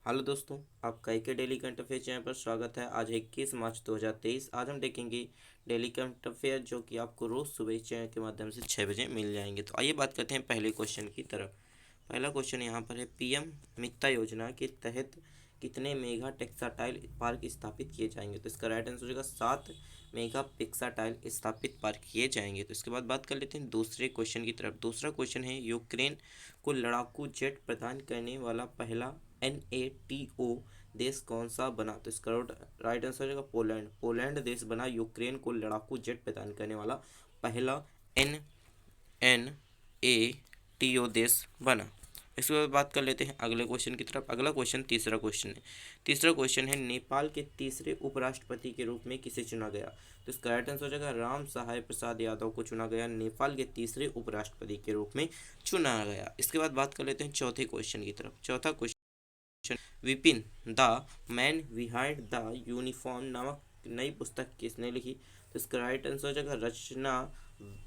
Hello दोस्तों, आपका एक डेली करंट अफेयर चैनल पर स्वागत है। आज 21 मार्च 2023। आज हम देखेंगे डेली करंट अफेयर जो कि आपको रोज़ सुबह चैनल के माध्यम से 6 बजे मिल जाएंगे। तो आइए बात करते हैं पहले क्वेश्चन की तरफ। पहला क्वेश्चन यहाँ पर है, पीएम मित्रा योजना के तहत कितने मेगा टेक्सटाइल पार्क स्थापित किए जाएंगे। तो इसका राइट आंसर हो जाएगा 7 मेगा टेक्सटाइल स्थापित पार्क किए जाएंगे। तो इसके बाद बात कर लेते हैं दूसरे क्वेश्चन की तरफ। दूसरा क्वेश्चन है, यूक्रेन को लड़ाकू जेट प्रदान करने वाला पहला NATO देश कौन सा बना। तो इसका राइट आंसर हो जाएगा पोलैंड। पोलैंड देश बना यूक्रेन को लड़ाकू जेट प्रदान करने वाला पहला NATO देश बना। इसके बाद बात कर लेते हैं अगले क्वेश्चन की तरफ। अगला क्वेश्चन तीसरा क्वेश्चन है। तीसरा क्वेश्चन है, नेपाल के तीसरे उपराष्ट्रपति के रूप में किसे चुना गया। तो इसका राइट आंसर हो जाएगा राम सहाय प्रसाद यादव को चुना गया, नेपाल के तीसरे उपराष्ट्रपति के रूप में चुना गया। इसके बाद बात कर लेते हैं चौथे क्वेश्चन की तरफ। चौथा question, Vipin the man behind the uniform नामक नई पुस्तक किसने लिखी। तो इसका राइट आंसर हो जाएगा रचना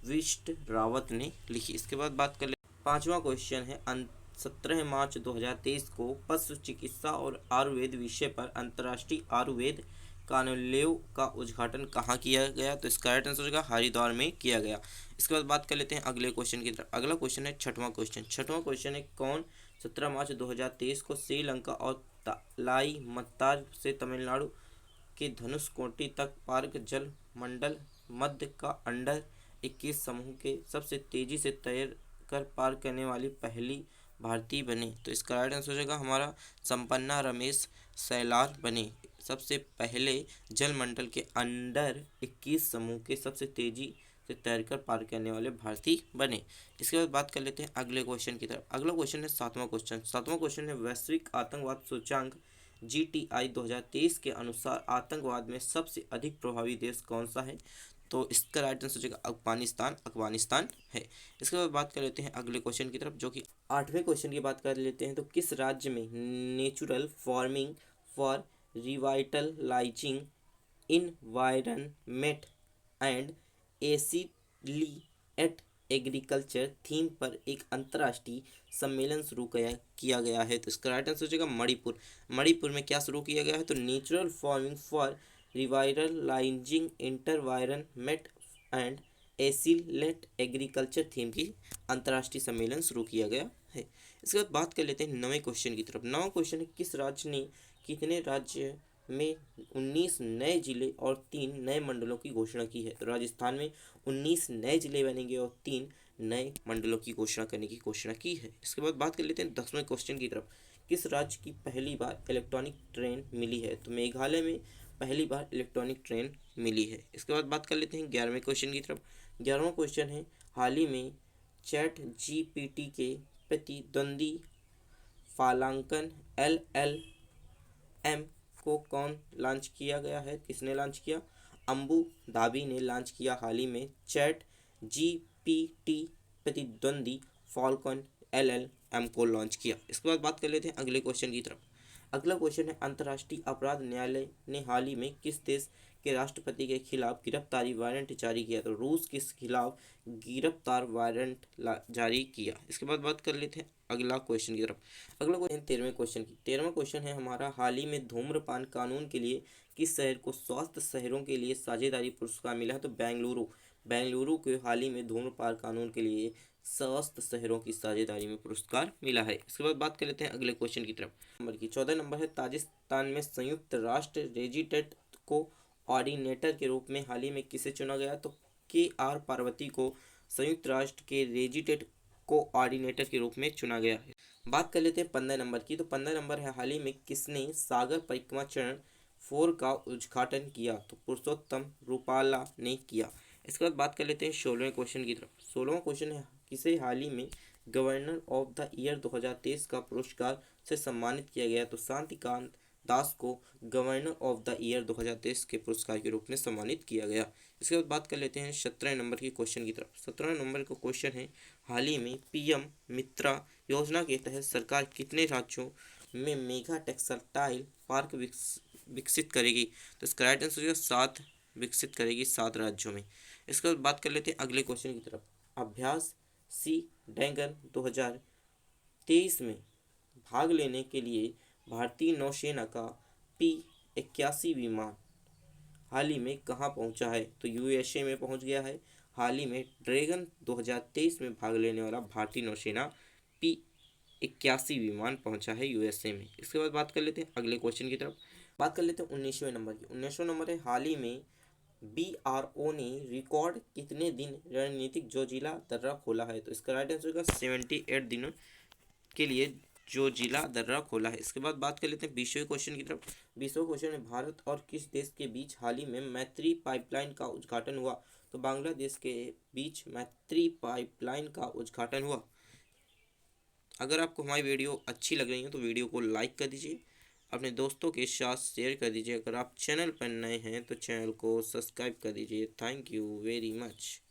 विष्ट रावत ने लिखी। इसके बाद बात कर ले पांचवा क्वेश्चन है, 17 मार्च 2023 को पशु चिकित्सा और आयुर्वेद विषय पर अंतर्राष्ट्रीय आयुर्वेद कार्यालयों का उद्घाटन कहाँ किया गया। तो इसका राइट आंसर होगा हरिद्वार में किया गया। इसके बाद बात कर लेते हैं अगले क्वेश्चन की तरफ। अगला क्वेश्चन है छठवां क्वेश्चन। छठवां क्वेश्चन है, कौन 17 मार्च 2023 को श्रीलंका और लाई मत्तार से तमिलनाडु के धनुषकोटी तक पार्क जल मंडल मध्य का अंडर 21 समूह के सबसे तेजी से तैर कर पार करने वाली पहली भारतीय बने। तो इसका राइट आंसर हो जाएगा हमारा संपन्ना रमेश सैलार बने, सबसे पहले जल मंडल के अंडर 21 समूह के सबसे तेजी से तैरकर पार करने वाले भारतीय बने। इसके बाद बात कर लेते हैं अगले क्वेश्चन की तरफ। अगला क्वेश्चन है सातवां क्वेश्चन। सातवां क्वेश्चन है, वैश्विक आतंकवाद सूचांक GTI 2023 के अनुसार आतंकवाद में सबसे अधिक प्रभावी देश कौन सा है। तो इसका राइट आंसर हो जाएगा अफगानिस्तान। अफगानिस्तान है। इसके बाद बात कर लेते हैं अगले क्वेश्चन की तरफ, जो कि आठवें क्वेश्चन की बात कर लेते हैं। तो किस राज्य में natural farming for revitalising environment and resilient agriculture theme पर एक अंतर्राष्ट्रीय सम्मेलन शुरू किया गया है। तो इसका राइट आंसर हो जाएगा मणिपुर। मणिपुर में क्या शुरू किया गया है, तो natural farming for revitalising environment and resilient agriculture theme की अंतर्राष्ट्रीय सम्मेलन शुरू किया गया है। इसके बाद बात कर लेते हैं नवे क्वेश्चन की तरफ। नवा क्वेश्चन है, किस राज्य ने कितने राज्य में 19 नए जिले और 3 नए मंडलों की घोषणा की है। तो राजस्थान में 19 नए जिले बनेंगे और 3 नए मंडलों की घोषणा करने की घोषणा की है। इसके बाद बात कर लेते हैं 10वें क्वेश्चन की तरफ। किस राज्य की पहली बार इलेक्ट्रॉनिक ट्रेन मिली है। तो मेघालय में पहली बार इलेक्ट्रॉनिक ट्रेन मिली है। इसके बाद बात कर लेते हैं 11वें क्वेश्चन की तरफ। 11वां क्वेश्चन है, हाल ही में ChatGPT के प्रतिद्वंदी फालांकन LLM को कौन लॉन्च किया गया है, किसने लॉन्च किया। अम्बू धाबी ने लॉन्च किया हाल ही में ChatGPT प्रतिद्वंदी फॉल्कन LLM को लॉन्च किया। इसके बाद बात कर लेते हैं अगले क्वेश्चन की तरफ। अगला क्वेश्चन है, अंतर्राष्ट्रीय अपराध न्यायालय ने हाल ही में किस देश के राष्ट्रपति के खिलाफ गिरफ्तारी वारंट जारी किया। तो रूस के खिलाफ गिरफ्तार वारंट जारी किया। इसके बाद बात कर लेते हैं अगला क्वेश्चन की तरफ। अगला क्वेश्चन 13वें क्वेश्चन की। 13वां क्वेश्चन है हमारा, हाल ही में धूम्रपान कानून के लिए किस शहर को स्वास्थ्य शहरों के लिए साझेदारी पुरस्कार मिला है। तो बेंगलुरु। बेंगलुरु को हाल ही में धूम्रपान कानून के लिए स्वस्थ शहरों की साझेदारी में पुरस्कार मिला है। इसके बाद बात कर लेते हैं अगले क्वेश्चन की तरफ। नंबर की 14 नंबर है, ताजिकिस्तान में संयुक्त राष्ट्र रेजिटेट को ऑर्डिनेटर के रूप में हाल ही में किसे चुना गया। तो KR पार्वती को संयुक्त राष्ट्र के रेजिटेट कोऑर्डिनेटर के रूप में चुना गया है। बात कर लेते हैं 15 नंबर की। तो 15 नंबर है, हाल ही में किसने सागर परिक्रमा चरण 4 का उद्घाटन किया। तो पुरुषोत्तम रूपाला ने किया। इसके बाद बात कर लेते हैं 16वें क्वेश्चन की तरफ। 16वां क्वेश्चन है, किसे हाल ही में गवर्नर ऑफ द ईयर 2023 का पुरस्कार से सम्मानित किया गया। तो शांतिकांत दास को गवर्नर ऑफ द ईयर 2023 के पुरस्कार के रूप में सम्मानित किया गया। इसके बाद बात कर लेते हैं 17 नंबर की क्वेश्चन की तरफ। 17 नंबर का क्वेश्चन है, हाल ही में PM मित्रा योजना के तहत सरकार कितने राज्यों में मेगा टेक्सटाइल पार्क विकसित करेगी। तो इसका राइट आंसर है 7 विकसित करेगी 7 राज्यों में। इसके बाद बात कर लेते हैं अगले क्वेश्चन की तरफ। अभ्यास सी डैंगन 2023 में भाग लेने के लिए भारतीय नौसेना का P-81 विमान हाल ही में कहाँ पहुंचा है? तो यूएसए में पहुंच गया है। हाल ही में ड्रैगन 2023 में भाग लेने वाला भारतीय नौसेना P-81 विमान पहुंचा है यूएसए में। इसके बाद बात कर लेते हैं अगले क्वेश्चन की तरफ। बात कर लेते हैं 19वें नंबर की। 19वां नंबर है, हाल ही में BRO ने रिकॉर्ड कितने दिन रणनीतिक जोजिला दर्रा खोला है? तो इसका राइट आंसर होगा 78 दिनों के लिए जो जिला दर्रा खोला है। इसके बाद बात कर लेते हैं 20वें क्वेश्चन की तरफ। 20वां क्वेश्चन है, भारत और किस देश के बीच हाल ही में मैत्री पाइपलाइन का उद्घाटन हुआ? तो बांग्लादेश के बीच मैत्री पाइपलाइन का उद्घाटन हुआ। अगर आपको हमारी वीडियो अच्छी लग रही है तो वीडियो को लाइक कर दीजिए, अपने दोस्तों के साथ शेयर कर दीजिए। अगर आप चैनल पर नए हैं तो चैनल को सब्सक्राइब कर दीजिए। Thank you very much.